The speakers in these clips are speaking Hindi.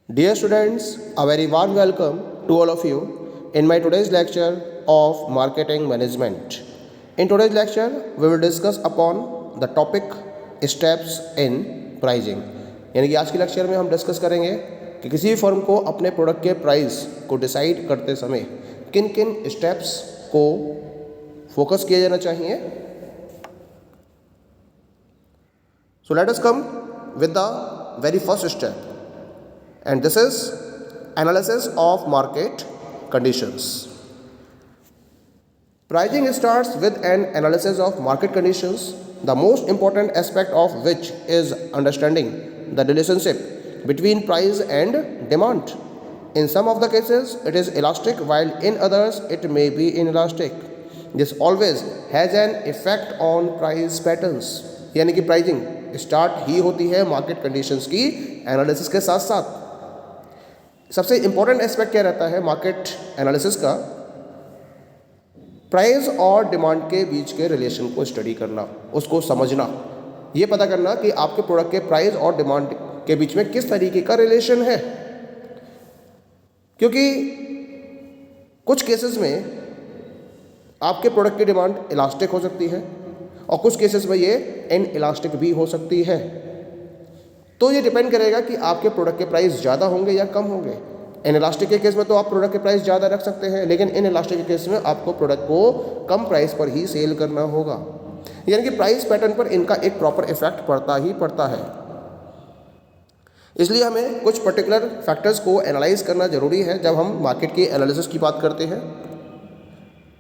Dear students, a very warm welcome to all of you in my today's lecture of marketing management. In today's lecture, we will discuss upon the topic steps in pricing. यानी कि आज के लेक्चर में हम डिस्कस करेंगे कि किसी भी फर्म को अपने प्रोडक्ट के प्राइस को डिसाइड करते समय किन किन स्टेप्स को फोकस किया जाना चाहिए. So let us come with the very first step. And this is analysis of market conditions. Pricing starts with an analysis of market conditions, the most important aspect of which is understanding the relationship between price and demand. In some of the cases, it is elastic, while in others, it may be inelastic. This always has an effect on price patterns. यानी कि प्राइसिंग स्टार्ट ही होती है मार्केट कंडीशंस की एनालिसिस के साथ साथ. सबसे इंपॉर्टेंट एस्पेक्ट क्या रहता है मार्केट एनालिसिस का? प्राइस और डिमांड के बीच के रिलेशन को स्टडी करना, उसको समझना, ये पता करना कि आपके प्रोडक्ट के प्राइस और डिमांड के बीच में किस तरीके का रिलेशन है. क्योंकि कुछ केसेस में आपके प्रोडक्ट की डिमांड इलास्टिक हो सकती है और कुछ केसेस में ये इनइलास्टिक भी हो सकती है. तो ये डिपेंड करेगा कि आपके प्रोडक्ट के प्राइस ज़्यादा होंगे या कम होंगे. इनइलास्टिक के केस में तो आप प्रोडक्ट के प्राइस ज़्यादा रख सकते हैं, लेकिन इनइलास्टिक के केस में आपको प्रोडक्ट को कम प्राइस पर ही सेल करना होगा. यानी कि प्राइस पैटर्न पर इनका एक प्रॉपर इफेक्ट पड़ता ही पड़ता है. इसलिए हमें कुछ पर्टिकुलर फैक्टर्स को एनालाइज करना ज़रूरी है जब हम मार्केट की एनालिसिस की बात करते हैं.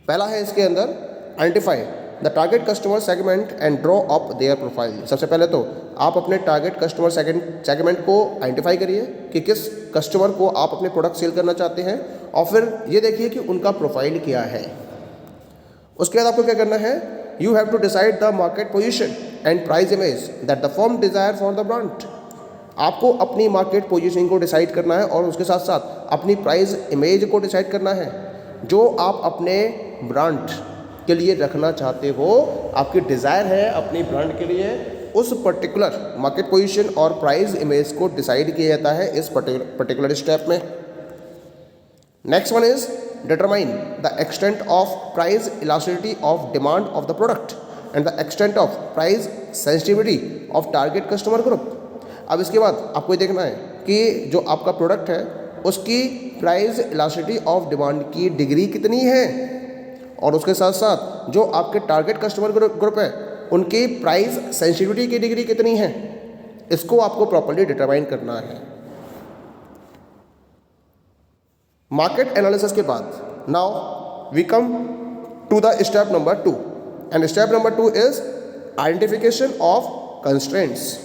पहला है इसके अंदर identify the target customer segment and draw up there profile. सबसे पहले तो आप अपने टारगेट कस्टमर सेगमेंट को आइडेंटिफाई करिए कि किस कस्टमर को आप अपने प्रोडक्ट सेल करना चाहते हैं, और फिर ये देखिए कि उनका प्रोफाइल क्या है. उसके बाद आपको क्या करना है? You have to decide the market position and price image that the firm desire for the brand. आपको अपनी मार्केट पोजीशनिंग को डिसाइड करना है और उसके साथ साथ अपनी प्राइस इमेज को डिसाइड करना है जो आप अपने ब्रांड के लिए रखना चाहते हो. आपकी डिज़ायर है अपनी ब्रांड के लिए, उस पर्टिकुलर मार्केट पोजीशन और प्राइस इमेज को डिसाइड किया जाता है इस पर्टिकुलर स्टेप में. Next one is determine the extent of price elasticity of demand of the product and the extent of price sensitivity of target customer group. अब इसके बाद आपको ये देखना है कि जो आपका प्रोडक्ट है उसकी प्राइस इलास्टिसिटी ऑफ डिमांड की डिग्री कितनी है, और उसके साथ साथ जो आपके टारगेट कस्टमर ग्रुप है उनकी प्राइस सेंसिटिविटी की डिग्री कितनी है. इसको आपको प्रॉपर्ली डिटरमाइन करना है. मार्केट एनालिसिस के बाद now we come to the step number 2, and step number 2 is identification of constraints.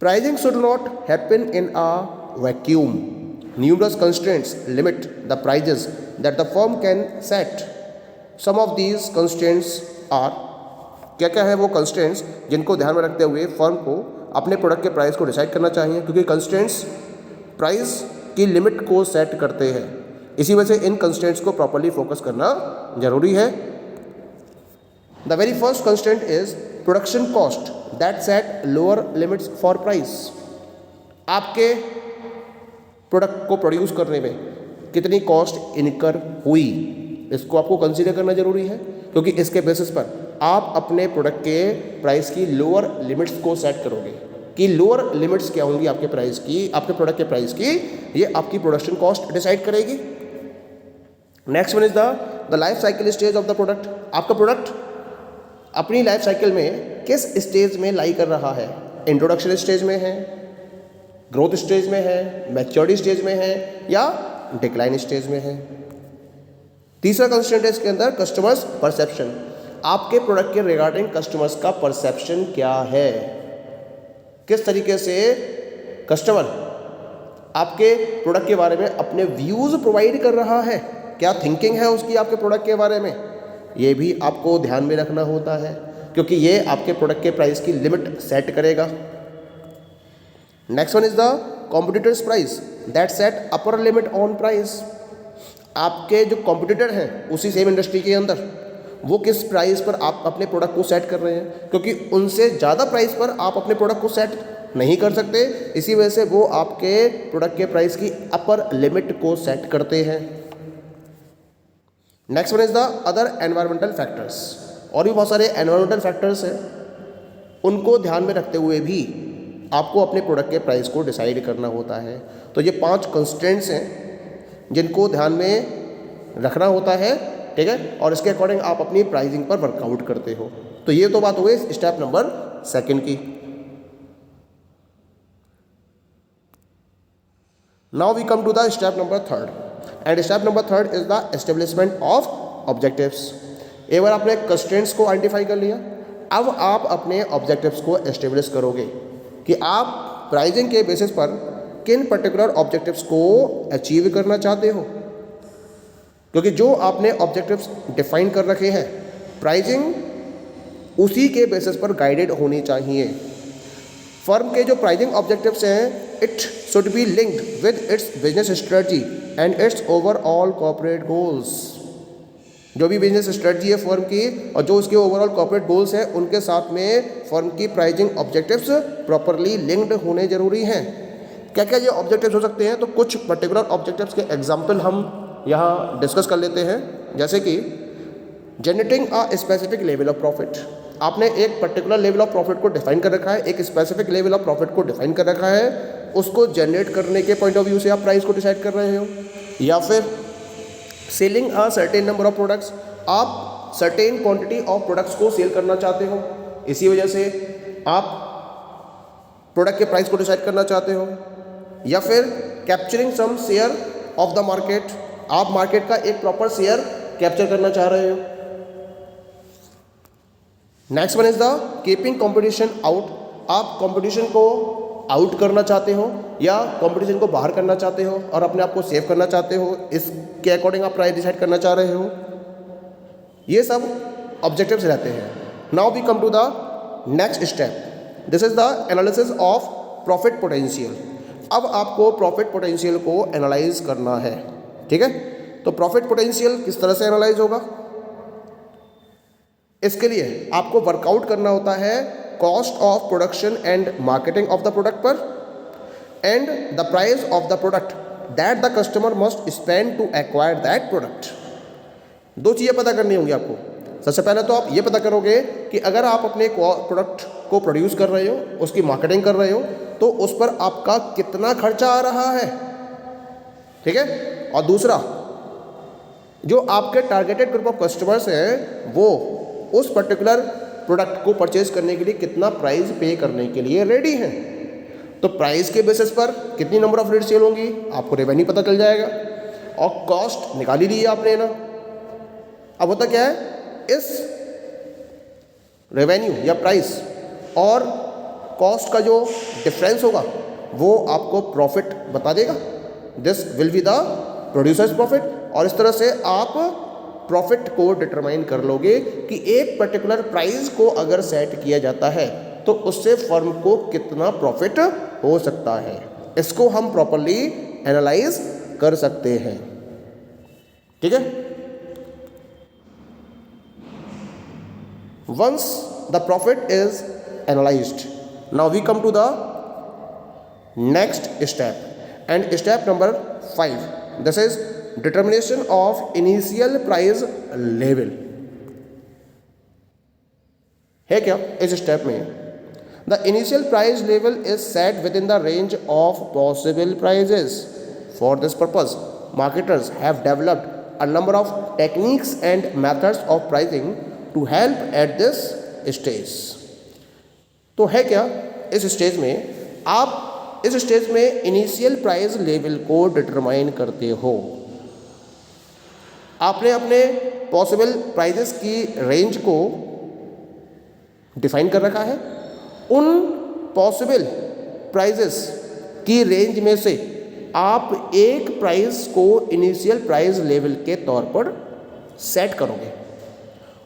Pricing should not happen in a vacuum. Numerous constraints limit the prices that the firm can set. Some of these constraints are, क्या क्या है वो constraints जिनको ध्यान में रखते हुए फर्म को अपने प्रोडक्ट के प्राइस को डिसाइड करना चाहिए, क्योंकि constraints प्राइस की लिमिट को सेट करते हैं. इसी वजह से इन constraints को प्रॉपरली फोकस करना जरूरी है. The very first constraint is production cost that set lower limits for price. आपके प्रोडक्ट को प्रोड्यूस करने में कितनी कॉस्ट इनकर हुई, इसको आपको कंसीडर करना जरूरी है, क्योंकि इसके बेसिस पर आप अपने प्रोडक्ट के प्राइस की लोअर लिमिट्स को सेट करोगे. कि लोअर लिमिट्स क्या होंगी आपके प्राइस की, आपके प्रोडक्ट के प्राइस की, ये आपकी प्रोडक्शन कॉस्ट डिसाइड करेगी. Next one is the life cycle stage of the product. आपका प्रोडक्ट अपनी लाइफ साइकिल में किस स्टेज में लाई कर रहा है? इंट्रोडक्शन स्टेज में है, ग्रोथ स्टेज में है, मैच्योरिटी स्टेज में है, या डिक्लाइन स्टेज में है. तीसरा कंस्ट्रेंट है इसके अंदर कस्टमर्स परसेप्शन. आपके प्रोडक्ट के रिगार्डिंग कस्टमर्स का परसेप्शन क्या है, किस तरीके से कस्टमर आपके प्रोडक्ट के बारे में अपने व्यूज़ प्रोवाइड कर रहा है, क्या थिंकिंग है उसकी आपके प्रोडक्ट के बारे में, ये भी आपको ध्यान में रखना होता है, क्योंकि ये आपके प्रोडक्ट के प्राइस की लिमिट सेट करेगा. Next one is the competitors price that set upper limit on price. आपके जो कॉम्पिटिटर हैं उसी सेम इंडस्ट्री के अंदर, वो किस प्राइस पर आप अपने प्रोडक्ट को सेट कर रहे हैं, क्योंकि उनसे ज़्यादा प्राइस पर आप अपने प्रोडक्ट को सेट नहीं कर सकते, इसी वजह से वो आपके प्रोडक्ट के प्राइस की अपर लिमिट को सेट करते हैं। Next one is the other environmental factors. और भी बहुत सारे एनवायरमेंटल फैक्टर्स हैं, उनको ध्यान में रखते हुए भी आपको अपने प्रोडक्ट के प्राइस को डिसाइड करना होता है। तो ये 5 कंस्ट्रेंट्स हैं जिनको ध्यान में रखना होता है, ठीक है, और इसके अकॉर्डिंग आप अपनी प्राइसिंग पर वर्कआउट करते हो। तो ये तो बात हो गई स्टेप नंबर 2 की। Now we come to the step number 3, and step number 3 is the establishment of objectives. एक बार आपने कंस्ट्रेंट्स को आइडेंटिफाई कर लिया, अब आप अपने ऑब्जेक्टिव्स को एस्टेब्लिश करोगे कि आप प्राइसिंग के बेसिस पर किन पर्टिकुलर ऑब्जेक्टिव्स को अचीव करना चाहते हो। क्योंकि जो आपने ऑब्जेक्टिव्स डिफाइन कर रखे हैं, प्राइसिंग उसी के बेसिस पर गाइडेड होनी चाहिए। फर्म के जो प्राइसिंग ऑब्जेक्टिव्स हैं, it should be linked with its business strategy and it's overall corporate goals. जो भी बिजनेस स्ट्रेटजी है फर्म की और जो उसके ओवरऑल कॉर्पोरेट गोल्स हैं, उनके साथ में फर्म की प्राइसिंग ऑब्जेक्टिव्स प्रॉपरली लिंक्ड होने जरूरी हैं। क्या क्या ये ऑब्जेक्टिव्स हो सकते हैं, तो कुछ पर्टिकुलर ऑब्जेक्टिव्स के एग्जाम्पल हम यहाँ डिस्कस कर लेते हैं। जैसे कि generating a specific level of profit. आपने एक पर्टिकुलर लेवल ऑफ प्रॉफिट को डिफाइन कर रखा है, एक स्पेसिफिक लेवल ऑफ प्रॉफिट को डिफाइन कर रखा है, उसको जनरेट करने के पॉइंट ऑफ व्यू से आप प्राइस को डिसाइड कर रहे हो। या फिर selling a certain number of products, आप सर्टेन क्वांटिटी ऑफ प्रोडक्ट्स को सेल करना चाहते हो, इसी वजह से आप प्रोडक्ट के प्राइस को डिसाइड करना चाहते हो। या फिर capturing some share of the market, आप मार्केट का एक प्रॉपर शेयर कैप्चर करना चाह रहे हो। Next one is the keeping competition out, आप कंपटीशन को आउट करना चाहते हो या कंपटीशन को बाहर करना चाहते हो और अपने आप को सेव करना चाहते हो, इसके अकॉर्डिंग आप प्राइस डिसाइड करना चाह रहे हो। ये सब ऑब्जेक्टिव्स रहते हैं। Now we come to the next step, this is the analysis of profit potential. अब आपको प्रॉफिट पोटेंशियल को एनालाइज करना है, ठीक है। तो प्रॉफिट पोटेंशियल किस तरह से एनालाइज होगा, इसके लिए आपको वर्कआउट करना होता है cost of production and marketing of the product पर and the price of the product that the customer must spend to acquire that product. 2 चीज़ें पता करनी होंगी आपको। सबसे पहले तो आप ये पता करोगे कि अगर आप अपने प्रोडक्ट को प्रोड्यूस कर रहे हो, उसकी मार्केटिंग कर रहे हो, तो उस पर आपका कितना खर्चा आ रहा है, ठीक है। और दूसरा, जो आपके टारगेटेड ग्रुप ऑफ कस्टमर्स हैं, वो उस पर्टिकुलर प्रोडक्ट को परचेज करने के लिए कितना प्राइस पे करने के लिए रेडी हैं। तो प्राइस के बेसिस पर कितनी नंबर ऑफ यूनिट सेल होंगी, आपको रेवेन्यू पता चल जाएगा। और कॉस्ट निकाल ही ली है आपने ना। अब होता क्या है, इस रेवेन्यू या प्राइस और कॉस्ट का जो डिफरेंस होगा वो आपको प्रॉफिट बता देगा। This will be the producers profit. और इस तरह से आप प्रॉफिट को डिटरमाइन कर लोगे कि एक पर्टिकुलर प्राइस को अगर सेट किया जाता है तो उससे फर्म को कितना प्रॉफिट हो सकता है। इसको हम प्रॉपरली एनालाइज कर सकते हैं, ठीक है। Once the profit is analysed, now we come to the next step and step number 5, this is determination of initial price level। है क्या इस स्टेप में, the initial price level is set within the range of possible prices। For this purpose, marketers have developed a number of techniques and methods of pricing to help at this stage। तो है क्या इस स्टेज में, आप इस स्टेज में इनिशियल प्राइस लेवल को डिटरमाइन करते हो। आपने अपने पॉसिबल प्राइजेस की रेंज को डिफाइन कर रखा है। उन पॉसिबल प्राइजेस की रेंज में से आप एक प्राइस को इनिशियल प्राइस लेवल के तौर पर सेट करोगे।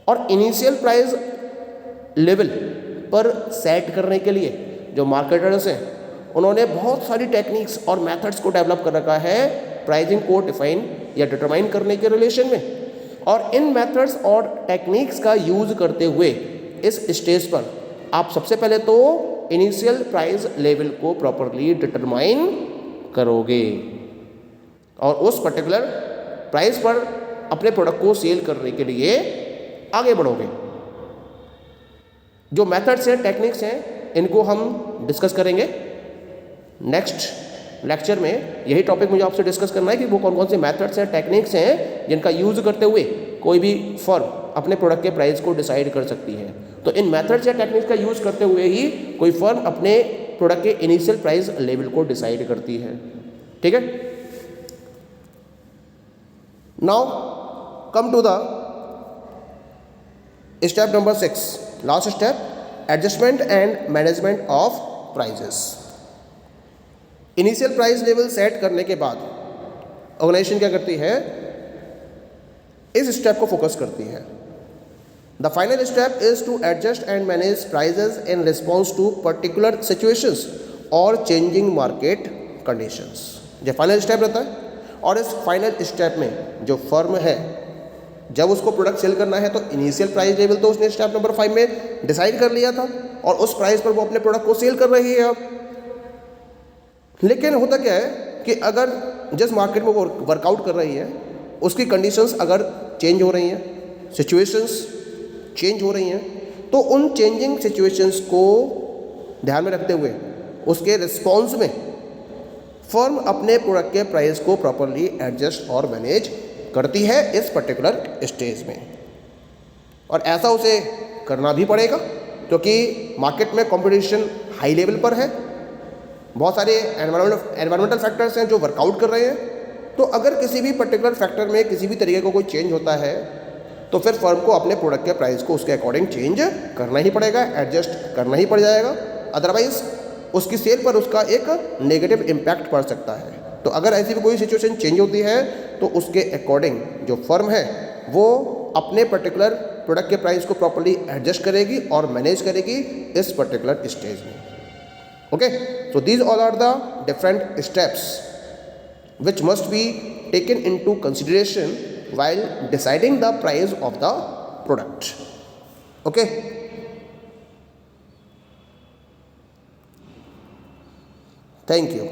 और इनिशियल प्राइस लेवल पर सेट करने के लिए जो मार्केटर्स हैं, उन्होंने बहुत सारी टेक्निक्स और मेथड्स को डेवलप कर रखा है प्राइसिंग को डिफाइन या डिटरमाइन करने के रिलेशन में। और इन मेथड्स और टेक्निक्स का यूज करते हुए इस स्टेज पर आप सबसे पहले तो इनिशियल प्राइस लेवल को प्रॉपरली डिटरमाइन करोगे और उस पर्टिकुलर प्राइस पर अपने प्रोडक्ट को सेल करने के लिए आगे बढ़ोगे। जो मेथड्स हैं, टेक्निक्स हैं, इनको हम डिस्कस करेंगे नेक्स्ट लेक्चर में। यही टॉपिक मुझे आपसे डिस्कस करना है कि वो कौन कौन से मेथड्स हैं, टेक्निक्स हैं जिनका यूज़ करते हुए कोई भी फर्म अपने प्रोडक्ट के प्राइस को डिसाइड कर सकती है। तो इन मेथड्स या टेक्निक्स का यूज़ करते हुए ही कोई फर्म अपने प्रोडक्ट के इनिशियल प्राइस लेवल को डिसाइड करती है। ठीक है, now come to the step number 6, last step, adjustment and management of prices. Initial price level set करने के बाद ऑर्गेनाइजेशन क्या करती है, इस स्टेप को फोकस करती है। The final step is to adjust and manage prices in response to particular situations और चेंजिंग मार्केट कंडीशंस। ये फाइनल स्टेप रहता है और इस फाइनल स्टेप में जो फर्म है जब उसको प्रोडक्ट सेल करना है तो इनिशियल प्राइस लेवल तो उसने स्टेप नंबर 5 में डिसाइड कर लिया था और उस प्राइस पर वो अपने प्रोडक्ट को सेल कर रही है अब। लेकिन होता क्या है कि अगर जिस मार्केट में वो वर्कआउट कर रही है उसकी कंडीशंस अगर चेंज हो रही हैं, सिचुएशंस चेंज हो रही हैं, तो उन चेंजिंग सिचुएशंस को ध्यान में रखते हुए उसके रिस्पॉन्स में फर्म अपने प्रोडक्ट के प्राइस को प्रॉपरली एडजस्ट और मैनेज करती है इस पर्टिकुलर स्टेज में। और ऐसा उसे करना भी पड़ेगा क्योंकि मार्केट में कंपटीशन हाई लेवल पर है, बहुत सारे एनवायरमेंटल फैक्टर्स हैं जो वर्कआउट कर रहे हैं। तो अगर किसी भी पर्टिकुलर फैक्टर में किसी भी तरीके का कोई चेंज होता है तो फिर फर्म को अपने प्रोडक्ट के प्राइस को उसके अकॉर्डिंग चेंज करना ही पड़ेगा, एडजस्ट करना ही पड़ जाएगा, अदरवाइज उसकी सेल पर उसका एक नेगेटिव इम्पैक्ट पड़ सकता है। तो अगर ऐसी भी कोई सिचुएशन चेंज होती है तो उसके अकॉर्डिंग जो फर्म है वो अपने पर्टिकुलर प्रोडक्ट के प्राइस को प्रॉपर्ली एडजस्ट करेगी और मैनेज करेगी इस पर्टिकुलर स्टेज में। Okay, so these all are the different steps which must be taken into consideration while deciding the price of the product. Okay, thank you.